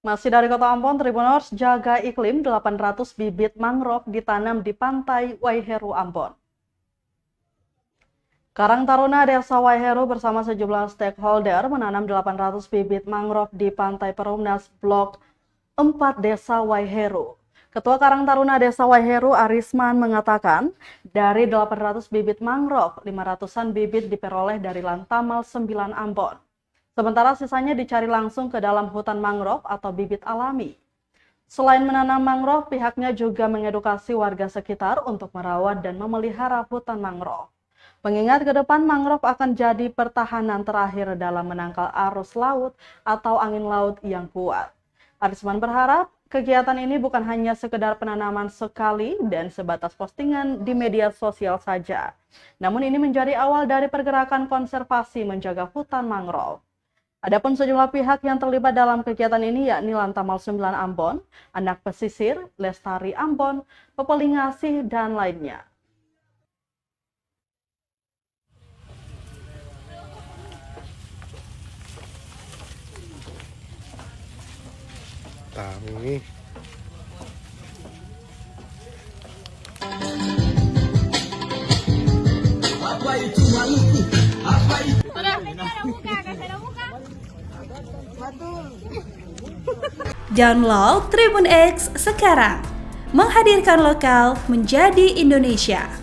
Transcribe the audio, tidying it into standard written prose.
Masih dari Kota Ambon, Tribuners jaga iklim 800 bibit mangrove ditanam di pantai Waiheru, Ambon. Karang Taruna Desa Waiheru bersama sejumlah stakeholder menanam 800 bibit mangrove di pantai Perumnas Blok 4 Desa Waiheru. Ketua Karang Taruna Desa Waiheru Arisman mengatakan, dari 800 bibit mangrove, 500-an bibit diperoleh dari Lantamal 9 Ambon. Sementara sisanya dicari langsung ke dalam hutan mangrove atau bibit alami. Selain menanam mangrove, pihaknya juga mengedukasi warga sekitar untuk merawat dan memelihara hutan mangrove. Mengingat ke depan mangrove akan jadi pertahanan terakhir dalam menangkal arus laut atau angin laut yang kuat. Arisman berharap kegiatan ini bukan hanya sekedar penanaman sekali dan sebatas postingan di media sosial saja. Namun ini menjadi awal dari pergerakan konservasi menjaga hutan mangrove. Adapun sejumlah pihak yang terlibat dalam kegiatan ini yakni Lantamal 9 Ambon, Anak Pesisir, Lestari Ambon, Pepelingasih, dan lainnya. Tahu. Apa itu maluku? Apa itu? Download Tribun X sekarang, menghadirkan lokal menjadi Indonesia.